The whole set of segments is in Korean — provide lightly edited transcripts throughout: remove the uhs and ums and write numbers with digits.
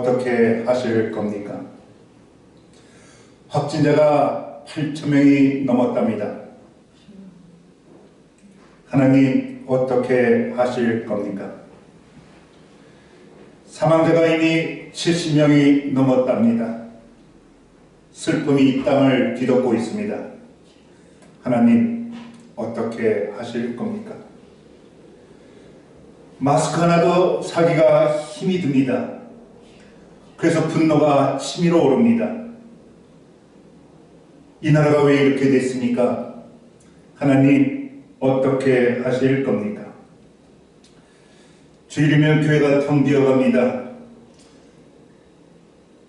어떻게 하실 겁니까? 확진자가 8,000명이 넘었답니다. 하나님 어떻게 하실 겁니까? 사망자가 이미 70명이 넘었답니다. 슬픔이 이 땅을 뒤덮고 있습니다. 하나님 어떻게 하실 겁니까? 마스크 하나도 사기가 힘이 듭니다. 그래서 분노가 치밀어 오릅니다. 이 나라가 왜 이렇게 됐습니까? 하나님 어떻게 하실 겁니까? 주일이면 교회가 텅 비어갑니다.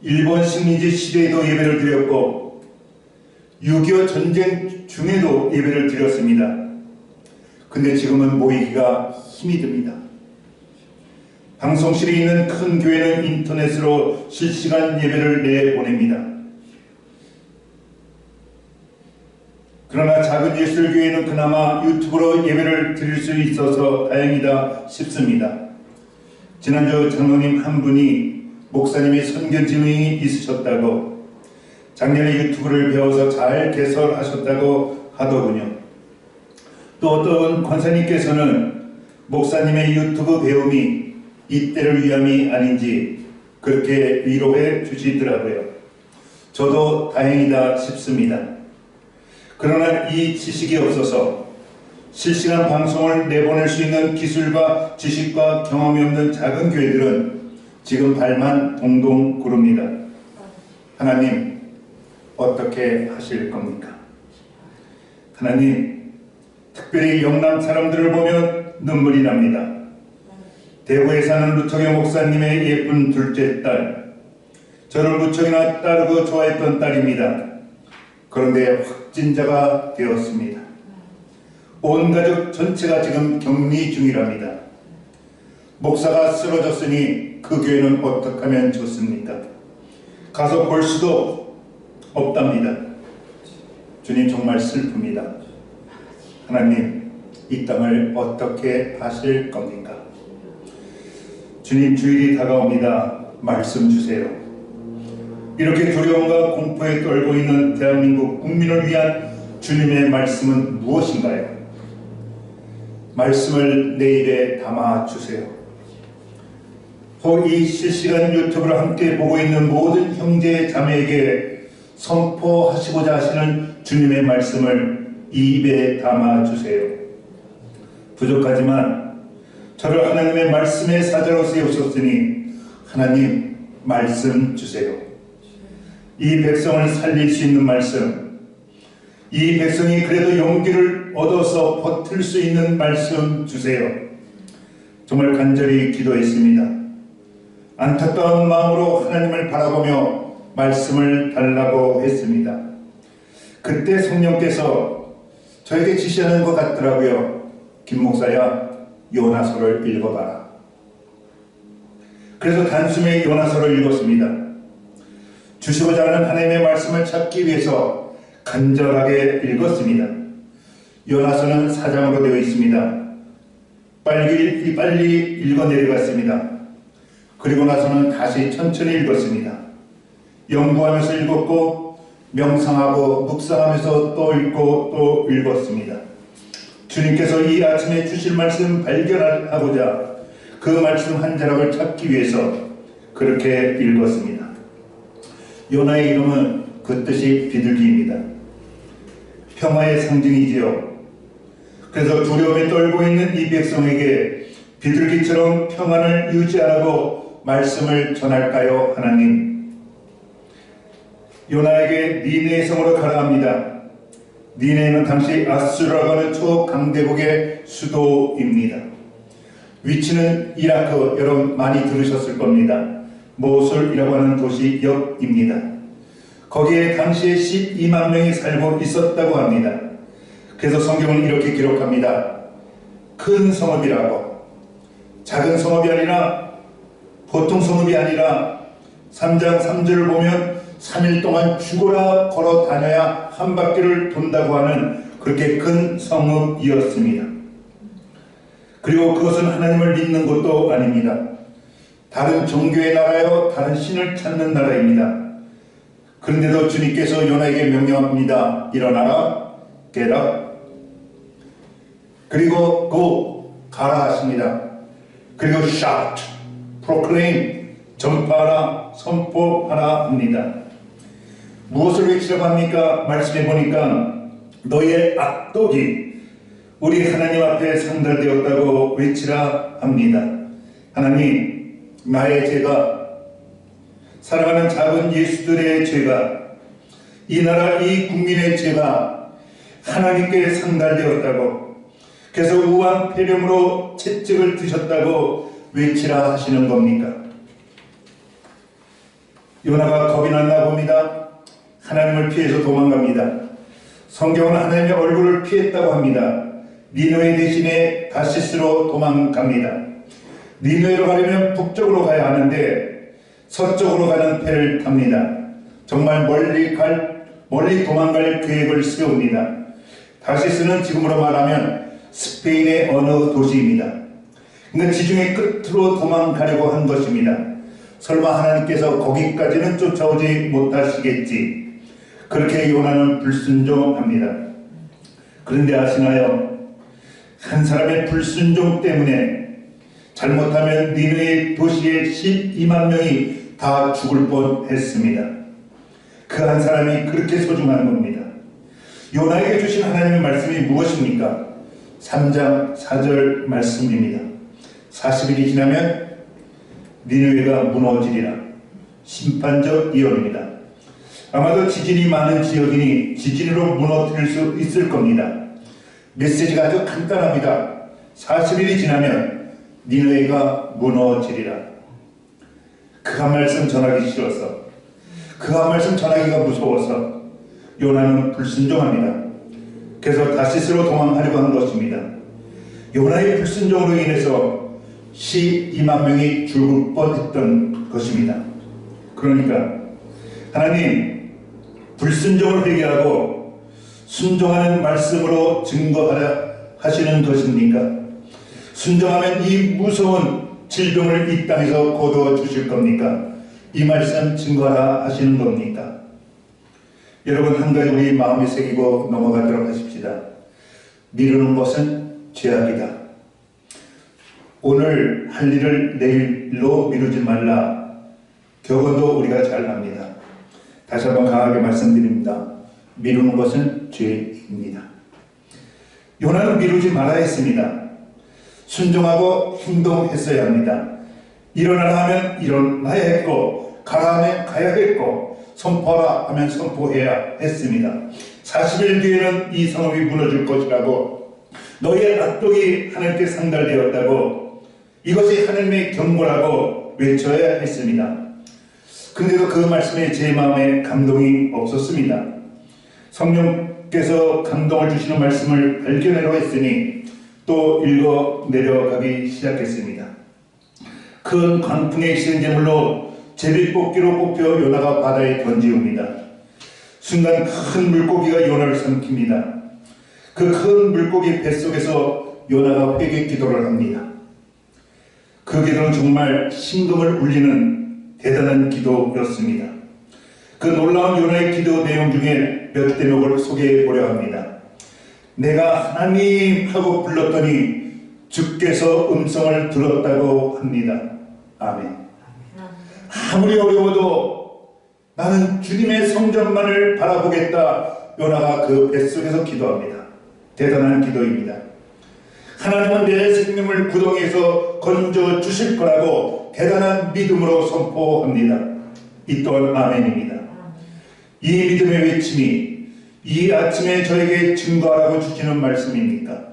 일본 식민지 시대에도 예배를 드렸고 6.25 전쟁 중에도 예배를 드렸습니다. 근데 지금은 모이기가 힘이 듭니다. 방송실에 있는 큰 교회는 인터넷으로 실시간 예배를 내보냅니다. 그러나 작은 예술교회는 그나마 유튜브로 예배를 드릴 수 있어서 다행이다 싶습니다. 지난주 장로님 한 분이 목사님이 선견지능이 있으셨다고 작년에 유튜브를 배워서 잘 개설하셨다고 하더군요. 또 어떤 권사님께서는 목사님의 유튜브 배움이 이때를 위함이 아닌지 그렇게 위로해 주시더라고요. 저도 다행이다 싶습니다. 그러나 이 지식이 없어서 실시간 방송을 내보낼 수 있는 기술과 지식과 경험이 없는 작은 교회들은 지금 발만 동동 구릅니다. 하나님 어떻게 하실 겁니까? 하나님 특별히 영남 사람들을 보면 눈물이 납니다. 대구에 사는 루터교 목사님의 예쁜 둘째 딸, 저를 무척이나 따르고 좋아했던 딸입니다. 그런데 확진자가 되었습니다. 온 가족 전체가 지금 격리 중이랍니다. 목사가 쓰러졌으니 그 교회는 어떻게 하면 좋습니까? 가서 볼 수도 없답니다. 주님 정말 슬픕니다. 하나님 이 땅을 어떻게 하실 겁니까? 주님 주일이 다가옵니다. 말씀 주세요. 이렇게 두려움과 공포에 떨고 있는 대한민국 국민을 위한 주님의 말씀은 무엇인가요? 말씀을 내 입에 담아주세요. 이 실시간 유튜브를 함께 보고 있는 모든 형제 자매에게 선포하시고자 하시는 주님의 말씀을 이 입에 담아주세요. 부족하지만 저를 하나님의 말씀의 사자로 세우셨으니 하나님 말씀 주세요. 이 백성을 살릴 수 있는 말씀, 이 백성이 그래도 용기를 얻어서 버틸 수 있는 말씀 주세요. 정말 간절히 기도했습니다. 안타까운 마음으로 하나님을 바라보며 말씀을 달라고 했습니다. 그때 성령께서 저에게 지시하는 것 같더라고요. 김 목사야, 요나서를 읽어봐라. 그래서 단숨에 요나서를 읽었습니다. 주시고자 하는 하나님의 말씀을 찾기 위해서 간절하게 읽었습니다. 요나서는 4장으로 되어 있습니다. 빨리 읽어 내려갔습니다. 그리고 나서는 다시 천천히 읽었습니다. 연구하면서 읽었고 명상하고 묵상하면서 또 읽고 또 읽었습니다. 주님께서 이 아침에 주실 말씀 발견하고자 그 말씀 한 자락을 찾기 위해서 그렇게 읽었습니다. 요나의 이름은 그 뜻이 비둘기입니다. 평화의 상징이지요. 그래서 두려움에 떨고 있는 이 백성에게 비둘기처럼 평안을 유지하라고 말씀을 전할까요? 하나님, 요나에게 니네 성으로 가라 합니다. 니네는 당시 아수르라고 하는 초강대국의 수도입니다. 위치는 이라크, 여러분 많이 들으셨을 겁니다. 모술이라고 하는 도시 옆입니다. 거기에 당시에 12만 명이 살고 있었다고 합니다. 그래서 성경은 이렇게 기록합니다. 큰 성읍이라고. 작은 성읍이 아니라 보통 성읍이 아니라 3장 3절을 보면 3일 동안 죽어라 걸어 다녀야 한 바퀴를 돈다고 하는 그렇게 큰 성읍이었습니다. 그리고 그것은 하나님을 믿는 것도 아닙니다. 다른 종교의 나라요, 다른 신을 찾는 나라입니다. 그런데도 주님께서 요나에게 명령합니다. 일어나라, get up. 그리고 go, 가라 하십니다. 그리고 shout, proclaim, 전파하라, 선포하라 합니다. 무엇을 외치라고 합니까? 말씀해 보니까 너의 악독이 우리 하나님 앞에 상달되었다고 외치라 합니다. 하나님, 나의 죄가, 사랑하는 작은 예수들의 죄가, 이 나라 이 국민의 죄가 하나님께 상달되었다고, 그래서 우한 폐렴으로 채찍을 드셨다고 외치라 하시는 겁니까? 요나가 겁이 났나 봅니다. 하나님을 피해서 도망갑니다. 성경은 하나님의 얼굴을 피했다고 합니다. 니느웨 대신에 다시스로 도망갑니다. 니느웨로 가려면 북쪽으로 가야 하는데 서쪽으로 가는 배를 탑니다. 정말 멀리 도망갈 계획을 세웁니다. 다시스는 지금으로 말하면 스페인의 어느 도시입니다. 근데 지중해 끝으로 도망가려고 한 것입니다. 설마 하나님께서 거기까지는 쫓아오지 못하시겠지. 그렇게 요나는 불순종합니다. 그런데 아시나요? 한 사람의 불순종 때문에 잘못하면 니느웨 도시의 12만 명이 다 죽을 뻔했습니다. 그 한 사람이 그렇게 소중한 겁니다. 요나에게 주신 하나님의 말씀이 무엇입니까? 3장 4절 말씀입니다. 40일이 지나면 니느웨가 무너지리라. 심판적 예언입니다. 아마도 지진이 많은 지역이니 지진으로 무너뜨릴 수 있을 겁니다. 메시지가 아주 간단합니다. 40일이 지나면 니느웨가 무너지리라. 그 한 말씀 전하기 싫어서, 그 한 말씀 전하기가 무서워서 요나는 불순종합니다. 그래서 다시스로 도망하려고 한 것입니다. 요나의 불순종으로 인해서 12만 명이 죽을 뻔했던 것입니다. 그러니까 하나님, 불순종을 회개하고 순종하는 말씀으로 증거하라 하시는 것입니까? 순종하면 이 무서운 질병을 이 땅에서 거두어 주실 겁니까? 이 말씀 증거하라 하시는 겁니까? 여러분, 한 가지 우리 마음에 새기고 넘어가도록 하십시다. 미루는 것은 죄악이다. 오늘 할 일을 내일로 미루지 말라. 교훈도 우리가 잘 압니다. 다시 한번 강하게 말씀드립니다. 미루는 것은 죄입니다. 요나는 미루지 말아야 했습니다. 순종하고 행동했어야 합니다. 일어나라 하면 일어나야 했고, 가라 하면 가야 했고, 선포하라 하면 선포해야 했습니다. 40일 뒤에는 이 성읍이 무너질 것이라고, 너의 악독이 하나님께 상달되었다고, 이것이 하나님의 경고라고 외쳐야 했습니다. 그런데도 그 말씀에 제 마음에 감동이 없었습니다. 성령께서 감동을 주시는 말씀을 발견하려 했으니 또 읽어 내려가기 시작했습니다. 큰 광풍의 시행제물로 제비뽑기로 뽑혀 요나가 바다에 던지옵니다. 순간 큰 물고기가 요나를 삼킵니다. 그 큰 물고기 뱃속에서 요나가 회개 기도를 합니다. 그 기도는 정말 심금을 울리는 대단한 기도였습니다. 그 놀라운 요나의 기도 내용 중에 몇 대목을 소개해 보려 합니다. 내가 하나님 하고 불렀더니 주께서 음성을 들었다고 합니다. 아멘. 아무리 어려워도 나는 주님의 성전만을 바라보겠다. 요나가 그 뱃속에서 기도합니다. 대단한 기도입니다. 하나님은 내 생명을 구덩이에서 건져 주실 거라고 대단한 믿음으로 선포합니다. 이 또한 아멘입니다. 이 믿음의 외침이 이 아침에 저에게 증거하라고 주시는 말씀입니까?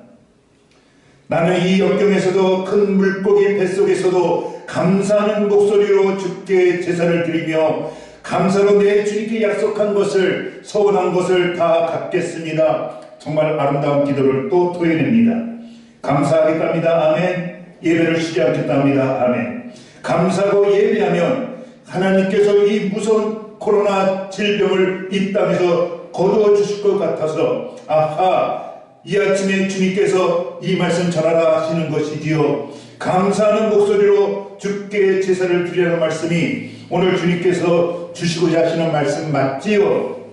나는 이 역경에서도 큰 물고기 뱃속에서도 감사하는 목소리로 주께 제사를 드리며 감사로 내 주님께 약속한 것을, 서원한 것을 다 갚겠습니다. 정말 아름다운 기도를 또 토해냅니다. 감사하겠답니다. 아멘. 예배를 쉬지 않겠답니다. 아멘. 감사하고 예배하면 하나님께서 이 무서운 코로나 질병을 이 땅에서 거두어 주실 것 같아서, 아하, 이 아침에 주님께서 이 말씀 전하라 하시는 것이지요. 감사하는 목소리로 주께 제사를 드리라는 말씀이 오늘 주님께서 주시고자 하시는 말씀 맞지요?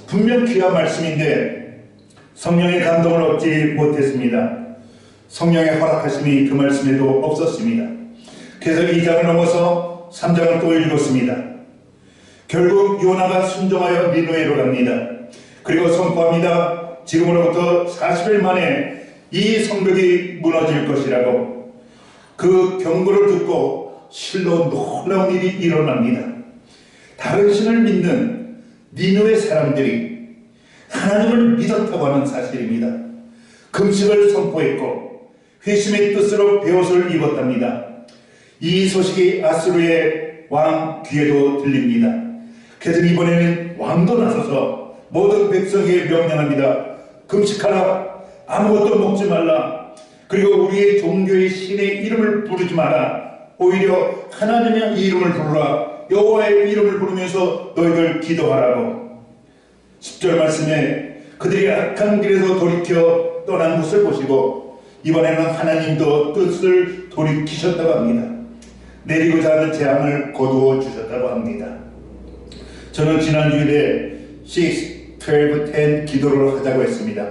분명 귀한 말씀인데 성령의 감동을 얻지 못했습니다. 성령의 허락하심이 그 말씀에도 없었습니다. 그래서 2장을 넘어서 3장을 또 읽었습니다. 결국 요나가 순종하여 니느웨로 갑니다. 그리고 선포합니다. 지금으로부터 40일 만에 이 성벽이 무너질 것이라고. 그 경고를 듣고 실로 놀라운 일이 일어납니다. 다른 신을 믿는 니느웨 사람들이 하나님을 믿었다고 하는 사실입니다. 금식을 선포했고 회심의 뜻으로 베옷을 입었답니다. 이 소식이 아수르의 왕 귀에도 들립니다. 그래서 이번에는 왕도 나서서 모든 백성에게 명령합니다. 금식하라. 아무것도 먹지 말라. 그리고 우리의 종교의 신의 이름을 부르지 마라. 오히려 하나님의 이름을 부르라. 여호와의 이름을 부르면서 너희들 기도하라고. 10절 말씀에 그들이 악한 길에서 돌이켜 떠난 것을 보시고 이번에는 하나님도 뜻을 돌이키셨다고 합니다. 내리고자 하는 재앙을 거두어 주셨다고 합니다. 저는 지난 주일에 6, 12, 10 기도를 하자고 했습니다.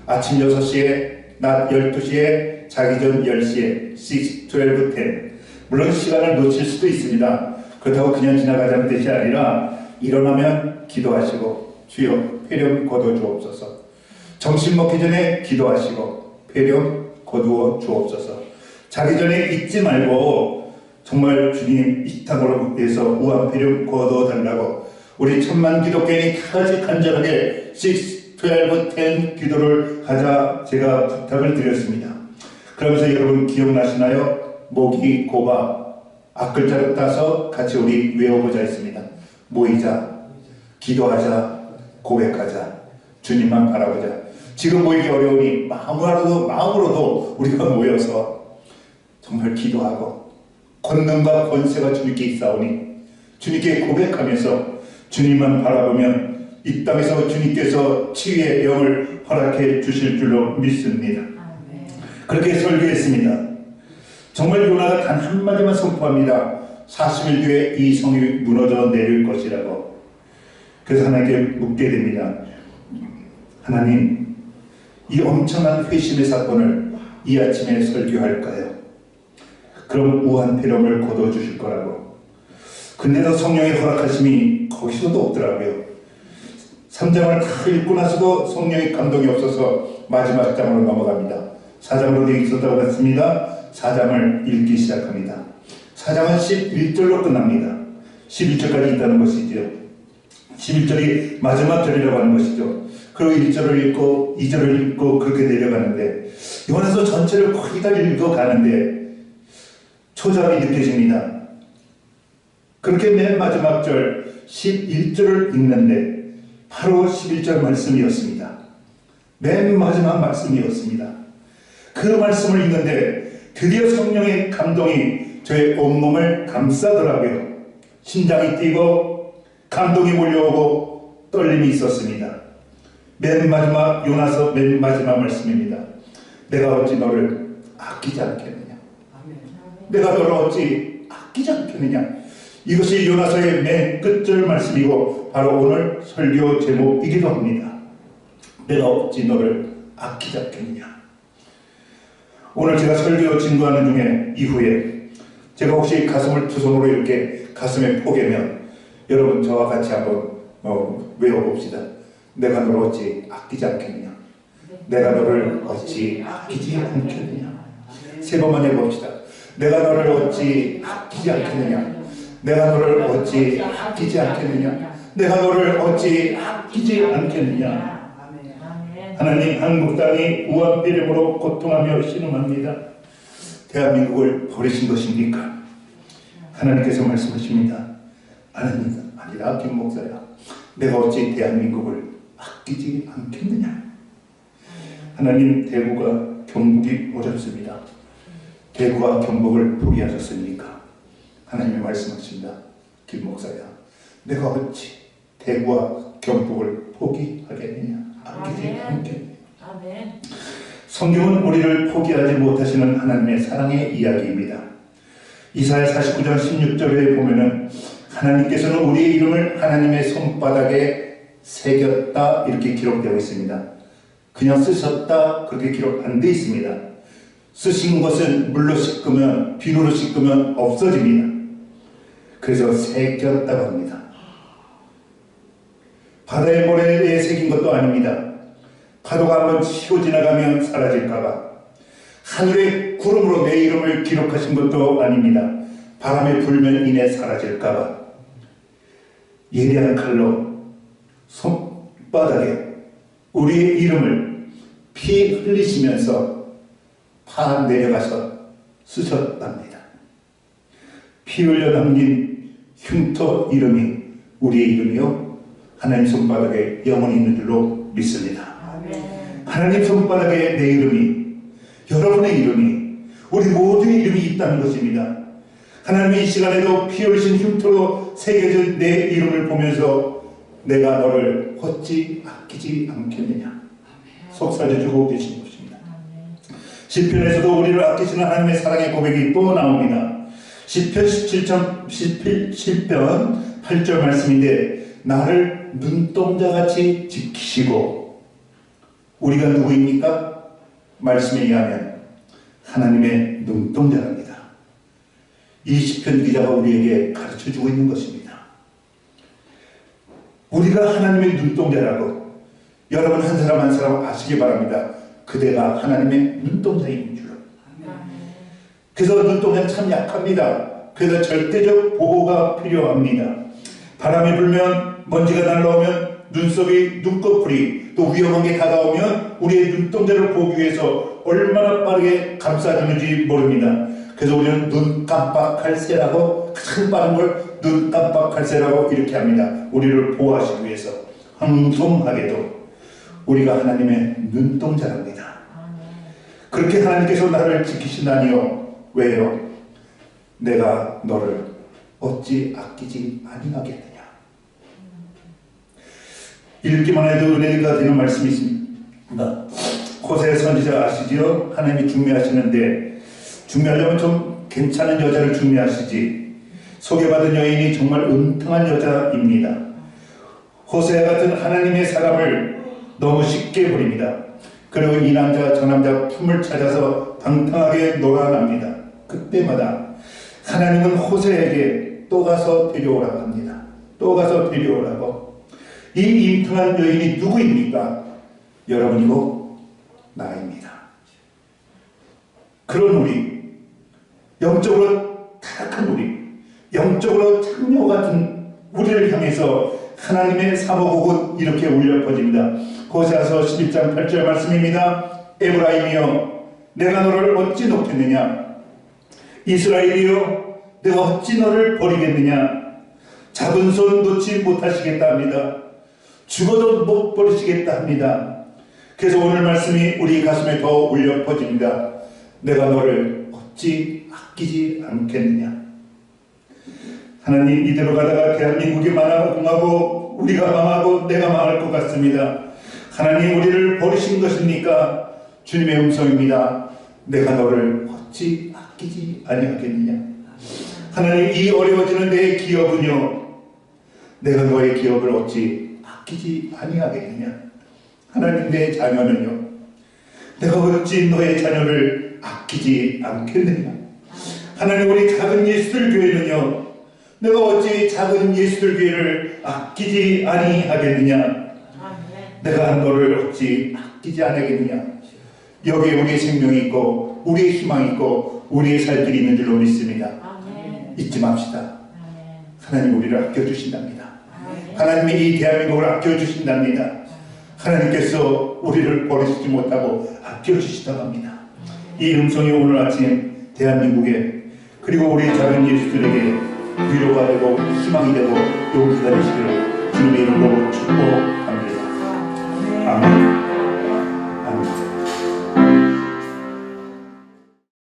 아침 6시에, 낮 12시에, 자기 전 10시에 6, 12, 10. 물론 시간을 놓칠 수도 있습니다. 그렇다고 그냥 지나가자는 뜻이 아니라 일어나면 기도하시고 주여 폐렴 거둬 주옵소서. 점심 먹기 전에 기도하시고 폐렴 거두어 주옵소서. 자기 전에 잊지 말고 정말 주님 이 땅으로 위해서 우한 폐렴 거둬 달라고 우리 천만 기독교인이 다같이 간절하게 6, 12, 10 기도를 하자 제가 부탁을 드렸습니다. 그러면서 여러분 기억나시나요? 모기, 고바, 앞글자를 따서 같이 우리 외워보자 했습니다. 모이자, 기도하자, 고백하자, 주님만 바라보자. 지금 모이기 어려우니 마음으로도 우리가 모여서 정말 기도하고 권능과 권세가 주님께 있사오니 주님께 고백하면서 주님만 바라보면 이 땅에서 주님께서 치유의 영을 허락해 주실 줄로 믿습니다. 그렇게 설교했습니다. 정말 요나가 단 한마디만 선포합니다. 40일 뒤에 이 성이 무너져 내릴 것이라고. 그래서 하나님께 묻게 됩니다. 하나님, 이 엄청난 회심의 사건을 이 아침에 설교할까요? 그럼 우한 폐렴을 거둬주실 거라고. 근데도 성령의 허락하심이 거기서도 없더라고요. 3장을 다 읽고 나서도 성령의 감동이 없어서 마지막 장으로 넘어갑니다. 4장으로 되어 있었다고 했습니다. 4장을 읽기 시작합니다. 4장은 11절로 끝납니다. 11절까지 있다는 것이죠. 11절이 마지막 절이라고 하는 것이죠. 그리고 1절을 읽고 2절을 읽고 그렇게 내려가는데 요나서 전체를 거의 다 읽어가는데 초잡이 느껴집니다. 그렇게 맨 마지막 절 11절을 읽는데 바로 11절 말씀이었습니다. 맨 마지막 말씀이었습니다. 그 말씀을 읽는데 드디어 성령의 감동이 저의 온몸을 감싸더라고요. 심장이 뛰고 감동이 몰려오고 떨림이 있었습니다. 맨 마지막 요나서 맨 마지막 말씀입니다. 내가 어찌 너를 아끼지 않겠느냐. 내가 너를 어찌 아끼지 않겠느냐. 이것이 요나서의 맨 끝절 말씀이고 바로 오늘 설교 제목이기도 합니다. 내가 어찌 너를 아끼지 않겠느냐. 오늘 제가 설교 증거하는 중에 이후에 제가 혹시 가슴을 두 손으로 이렇게 가슴에 포개면 여러분 저와 같이 한번 외워봅시다. 내가 너를 어찌 아끼지 않겠느냐. 내가 너를 어찌 아끼지 않겠느냐. 세 번만 해봅시다. 내가 너를 어찌 아끼지 않겠느냐. 내가 너를 어찌 아끼지 않겠느냐. 내가 너를 어찌 아끼지 않겠느냐. 하나님, 한국 땅이 우한 폐렴으로 고통하며 신음합니다. 대한민국을 버리신 것입니까? 하나님께서 말씀하십니다. 아니다 김 목사야. 내가 어찌 대한민국을 아끼지 않겠느냐. 하나님, 대구가 경북이 어렵습니다. 대구와 경북을 포기하셨습니까? 하나님이 말씀하십니다. 김 목사야, 내가 어찌 대구와 경북을 포기하겠느냐. 아끼지 않겠느냐. 성경은 우리를 포기하지 못하시는 하나님의 사랑의 이야기입니다. 이사야 49장 16절에 보면은 하나님께서는 우리의 이름을 하나님의 손바닥에 새겼다 이렇게 기록되어 있습니다. 그냥 쓰셨다 그렇게 기록 안 되어 있습니다. 쓰신 것은 물로 씻으면 비누로 씻으면 없어집니다. 그래서 새겼다고 합니다. 바다의 모래에 새긴 것도 아닙니다. 파도가 한번 치고 지나가면 사라질까봐. 하늘의 구름으로 내 이름을 기록하신 것도 아닙니다. 바람에 불면 이내 사라질까봐. 예리한 칼로 손바닥에 우리의 이름을 피 흘리시면서 파 내려가서 쓰셨답니다. 피 흘려 남긴 흉터 이름이 우리의 이름이요 하나님 손바닥에 영원히 있는 줄로 믿습니다. 하나님 손바닥에 내 이름이, 여러분의 이름이, 우리 모두의 이름이 있다는 것입니다. 하나님이 이 시간에도 피 흘리신 흉터로 새겨진 내 이름을 보면서 내가 너를 어찌 아끼지 않겠느냐 속삭여주고 계신 것입니다. 시편에서도 우리를 아끼시는 하나님의 사랑의 고백이 또 나옵니다. 시편 17편 8절 말씀인데 나를 눈동자같이 지키시고, 우리가 누구입니까? 말씀에 의하면 하나님의 눈동자랍니다. 이 시편 기자가 우리에게 가르쳐주고 있는 것입니다. 우리가 하나님의 눈동자라고 여러분 한 사람 한 사람 아시기 바랍니다. 그대가 하나님의 눈동자인 줄. 그래서 눈동자는 참 약합니다. 그래서 절대적 보호가 필요합니다. 바람이 불면 먼지가 날라오면 눈썹이 눈꺼풀이 또 위험한 게 다가오면 우리의 눈동자를 보기 위해서 얼마나 빠르게 감싸주는지 모릅니다. 그래서 우리는 눈 깜빡할 새라고, 가장 빠른 걸 눈 깜빡할 새라고 이렇게 합니다. 우리를 보호하시기 위해서. 황송하게도 우리가 하나님의 눈동자랍니다. 그렇게 하나님께서 나를 지키신다니요. 왜요? 내가 너를 어찌 아끼지 아니하겠느냐. 읽기만 해도 은혜가 되는 말씀이 있습니다. 호세 선지자 아시지요? 하나님이 중매하시는데 중매하려면 좀 괜찮은 여자를 중매하시지. 소개받은 여인이 정말 은통한 여자입니다. 호세 같은 하나님의 사람을 너무 쉽게 버립니다. 그리고 이 남자 저 남자 품을 찾아서 방탕하게 놀아납니다. 그때마다 하나님은 호세에게 또 가서 데려오라고 합니다. 또 가서 데려오라고. 이 인통한 여인이 누구입니까? 여러분이고 나입니다. 그런 우리, 영적으로 타락한 우리, 영적으로 창녀 같은 우리를 향해서 하나님의 사모곡은 이렇게 울려 퍼집니다. 호세아서 11장 8절 말씀입니다. 에브라임이여 내가 너를 어찌 놓겠느냐. 이스라엘이여 내가 어찌 너를 버리겠느냐. 잡은 손 놓지 못하시겠다 합니다. 죽어도 못 버리시겠다 합니다. 그래서 오늘 말씀이 우리 가슴에 더 울려 퍼집니다. 내가 너를 어찌 아끼지 않겠느냐. 하나님, 이대로 가다가 대한민국이 망하고 우리가 망하고 내가 망할 것 같습니다. 하나님, 우리를 버리신 것입니까? 주님의 음성입니다. 내가 너를 어찌 아끼지 아니하겠느냐. 하나님, 이 어려워지는 내 기업은요, 내가 너의 기업을 어찌 아끼지 아니하겠느냐. 하나님, 내 자녀는요, 내가 어찌 너의 자녀를 아끼지 않겠느냐. 하나님, 우리 작은 예수들 교회는요, 내가 어찌 작은 예수들 교회를 아끼지 아니하겠느냐. 내가 너를 어찌 아끼지 않겠느냐. 여기에 우리의 생명이 있고 우리의 희망이 있고 우리의 살 길이 있는 줄로 믿습니다. 잊지 맙시다. 하나님 우리를 아껴주신답니다. 하나님이 이 대한민국을 아껴주신답니다. 하나님께서 우리를 버리시지 못하고 아껴주시다고 합니다. 이 음성이 오늘 아침 대한민국에 그리고 우리 작은 예수들에게 위로가 되고 희망이 되고 용기가 되시기를 주님의 이름으로 축복합니다. 아멘.